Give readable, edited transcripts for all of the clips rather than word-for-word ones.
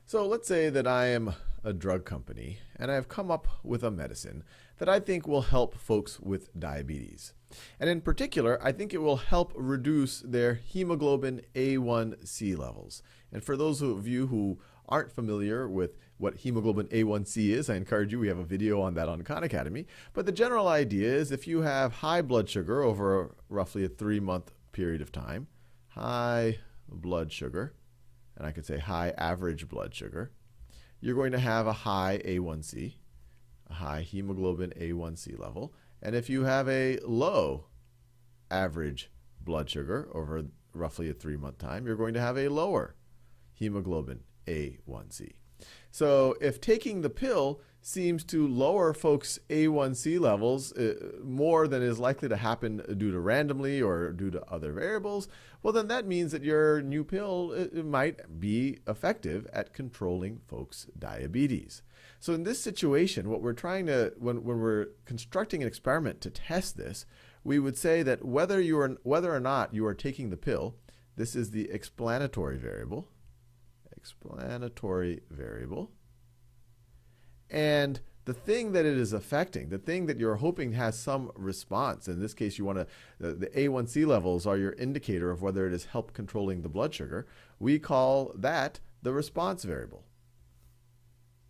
So let's say that I am a drug company and I've come up with a medicine that I think will help folks with diabetes. And in particular, I think it will help reduce their hemoglobin A1C levels. And for those of you who aren't familiar with what hemoglobin A1C is, I encourage you, we have a video on that on Khan Academy. But the general idea is if you have high blood sugar over roughly a 3-month period of time, high blood sugar, and I could say high average blood sugar, you're going to have a high A1C, a high hemoglobin A1C level. And if you have a low average blood sugar over roughly a 3-month time, you're going to have a lower hemoglobin A1C. So if taking the pill seems to lower folks' A1C levels more than is likely to happen due to randomly or due to other variables, well, then that means that your new pill might be effective at controlling folks' diabetes. So in this situation, what we're trying to, when we're constructing an experiment to test this, we would say that whether or not you are taking the pill, this is the explanatory variable, and the thing that it is affecting, the thing that you're hoping has some response, in this case you want to, the A1C levels are your indicator of whether it has helped controlling the blood sugar, we call that the response variable.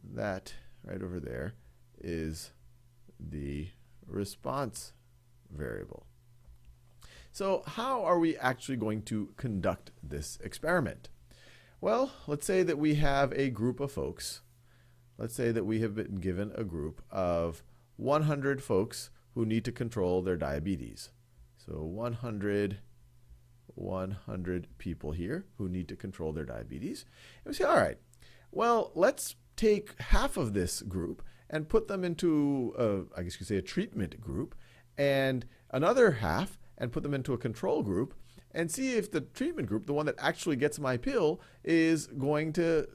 That right over there is the response variable. So how are we actually going to conduct this experiment? Well, let's say that we have a group of folks. Let's say that we have been given a group of 100 folks who need to control their diabetes. So 100 people here who need to control their diabetes. And we say, all right, well, let's take half of this group and put them into, I guess you could say, a treatment group, and another half and put them into a control group, and see if the treatment group, the one that actually gets my pill, is going to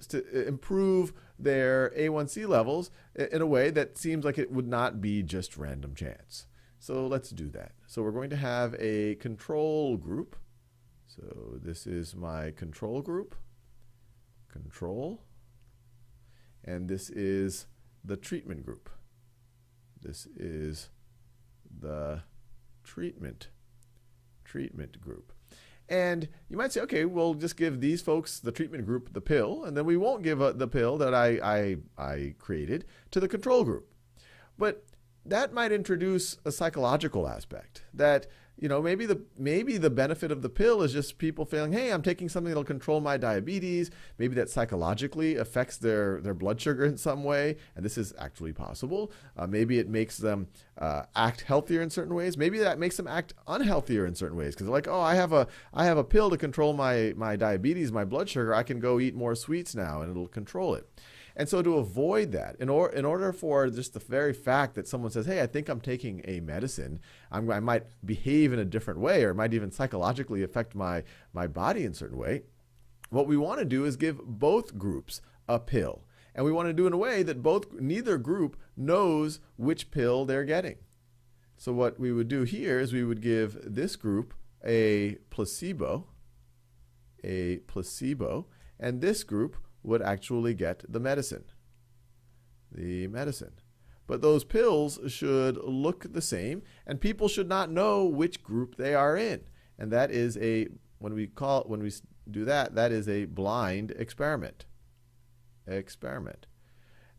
improve their A1C levels in a way that seems like it would not be just random chance. So let's do that. So we're going to have a control group. So this is my control group, control, and this is the treatment group. This is the treatment group. And you might say, okay, we'll just give these folks, the treatment group, the pill, and then we won't give the pill that I created to the control group. But that might introduce a psychological aspect that, you know, maybe the benefit of the pill is just people feeling, hey, I'm taking something that'll control my diabetes. Maybe that psychologically affects their blood sugar in some way, and this is actually possible. Maybe it makes them act healthier in certain ways. Maybe that makes them act unhealthier in certain ways because they're like, oh, I have a pill to control my diabetes, my blood sugar. I can go eat more sweets now, and it'll control it. And so to avoid that, in order for just the very fact that someone says, hey, I think I'm taking a medicine, I might behave in a different way, or it might even psychologically affect my body in a certain way, what we want to do is give both groups a pill. And we want to do it in a way that neither group knows which pill they're getting. So what we would do here is we would give this group a placebo, and this group would actually get the medicine. But those pills should look the same, and people should not know which group they are in. And that is when we do that, that is a blind experiment.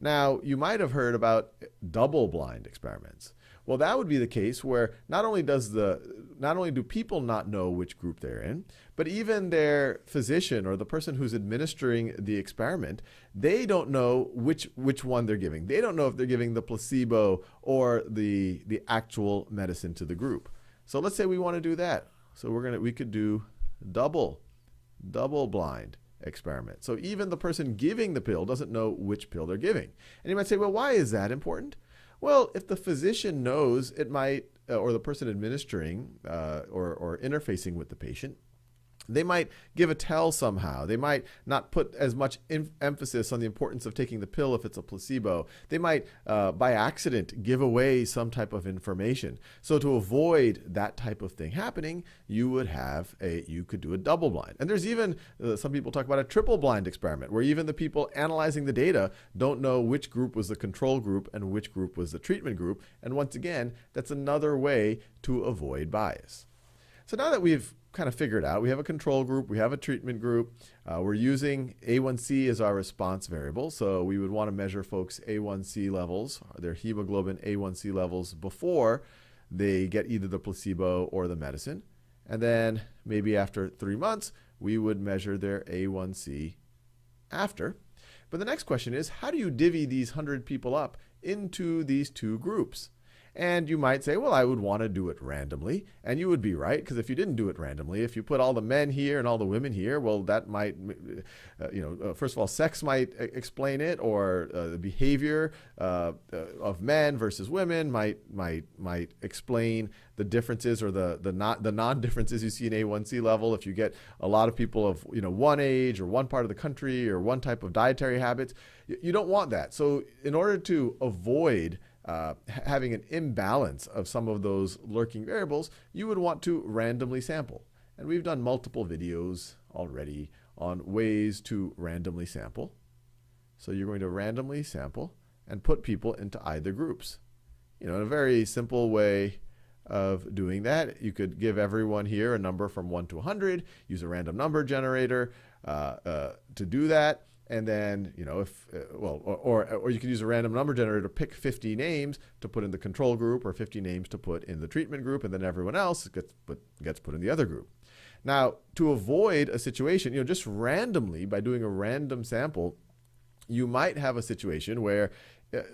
Now, you might have heard about double-blind experiments. Well, that would be the case where not only do people not know which group they're in, but even their physician or the person who's administering the experiment, they don't know which one they're giving. They don't know if they're giving the placebo or the actual medicine to the group. So let's say we want to do that. So we could do double-blind experiment. So even the person giving the pill doesn't know which pill they're giving. And you might say, well, why is that important? Well, if the physician knows, it might, or the person administering or interfacing with the patient, They might give a tell somehow. They might not put as much emphasis on the importance of taking the pill if it's a placebo. They might, by accident, give away some type of information. So to avoid that type of thing happening, you could do a double blind. And there's even, some people talk about a triple blind experiment, where even the people analyzing the data don't know which group was the control group and which group was the treatment group. And once again, that's another way to avoid bias. So now that we've kind of figured out, we have a control group, we have a treatment group, we're using A1C as our response variable, so we would want to measure folks' A1C levels, their hemoglobin A1C levels, before they get either the placebo or the medicine. And then maybe after 3 months, we would measure their A1C after. But the next question is, how do you divvy these 100 people up into these two groups? And you might say, well, I would want to do it randomly. And you would be right, because if you didn't do it randomly, if you put all the men here and all the women here, well, that might, first of all, sex might explain it, or the behavior of men versus women might explain the differences, or the non-differences you see in A1C level. If you get a lot of people of one age or one part of the country or one type of dietary habits, you don't want that. So in order to avoid having an imbalance of some of those lurking variables, you would want to randomly sample. And we've done multiple videos already on ways to randomly sample. So you're going to randomly sample and put people into either groups. In a very simple way of doing that, you could give everyone here a number from 1 to 100, use a random number generator to do that. And then, or you could use a random number generator to pick 50 names to put in the control group, or 50 names to put in the treatment group, and then everyone else gets put in the other group. Now, to avoid a situation, just randomly, by doing a random sample, you might have a situation where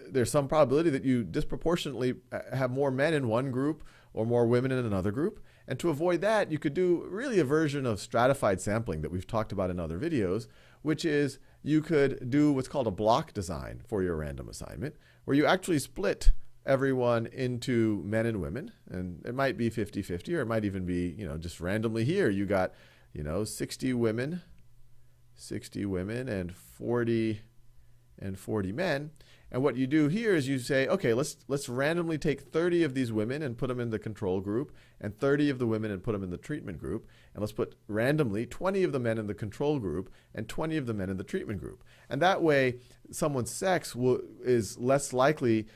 there's some probability that you disproportionately have more men in one group or more women in another group. And to avoid that, you could do really a version of stratified sampling that we've talked about in other videos, which is you could do what's called a block design for your random assignment, where you actually split everyone into men and women. And it might be 50-50, or it might even be, just randomly here. You got, 60 women and 40 men. And what you do here is you say, okay, let's randomly take 30 of these women and put them in the control group, and 30 of the women and put them in the treatment group. And let's put randomly 20 of the men in the control group and 20 of the men in the treatment group. And that way, someone's sex is less likely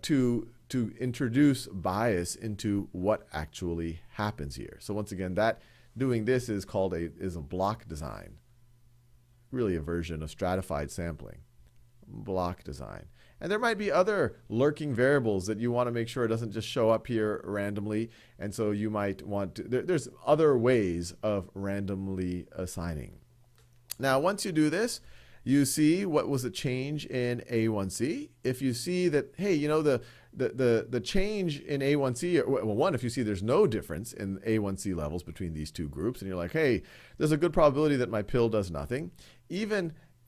to introduce bias into what actually happens here. So once again, doing this is called a block design, really a version of stratified sampling. Block design. And there might be other lurking variables that you want to make sure it doesn't just show up here randomly. And so you might want to, there's other ways of randomly assigning. Now, once you do this, you see what was the change in A1C. If you see that, hey, the change in A1C, well, one, if you see there's no difference in A1C levels between these two groups, and you're like, hey, there's a good probability that my pill does nothing.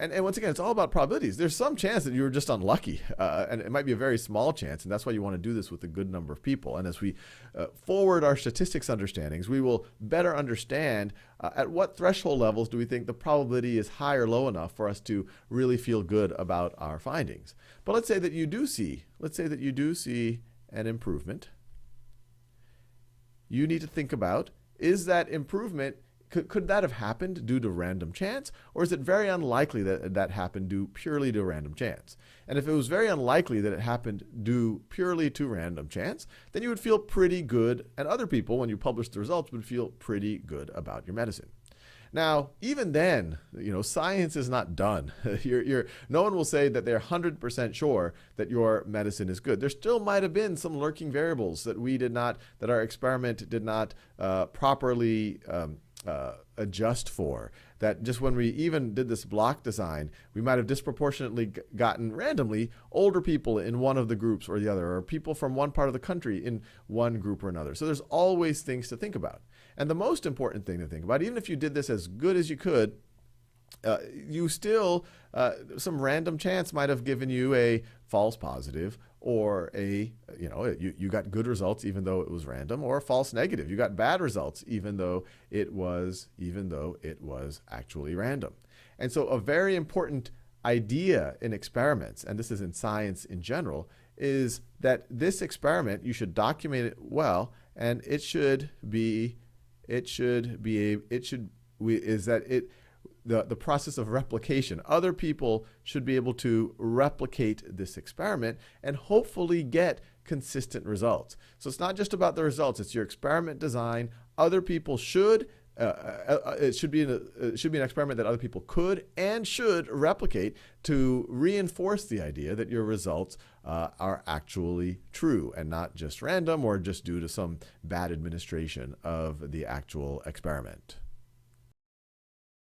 And once again, it's all about probabilities. There's some chance that you were just unlucky, and it might be a very small chance, and that's why you want to do this with a good number of people. And as we forward our statistics understandings, we will better understand at what threshold levels do we think the probability is high or low enough for us to really feel good about our findings. But let's say that you do see an improvement. You need to think about, is that improvement, could that have happened due to random chance, or is it very unlikely that that happened due purely to random chance? And if it was very unlikely that it happened due purely to random chance, then you would feel pretty good, and other people, when you publish the results, would feel pretty good about your medicine. Now, even then, science is not done. No one will say that they're 100% sure that your medicine is good. There still might have been some lurking variables that that our experiment did not properly adjust for. That just when we even did this block design, we might have disproportionately gotten randomly older people in one of the groups or the other, or people from one part of the country in one group or another. So there's always things to think about. And the most important thing to think about, even if you did this as good as you could, you still, some random chance might have given you a false positive or you got good results even though it was random, or a false negative. You got bad results even though it was actually random. And so a very important idea in experiments, and this is in science in general, is that this experiment, you should document it well, and the process of replication. Other people should be able to replicate this experiment and hopefully get consistent results. So it's not just about the results, it's your experiment design. Other people should it should be an experiment that other people could and should replicate to reinforce the idea that your results are actually true and not just random or just due to some bad administration of the actual experiment.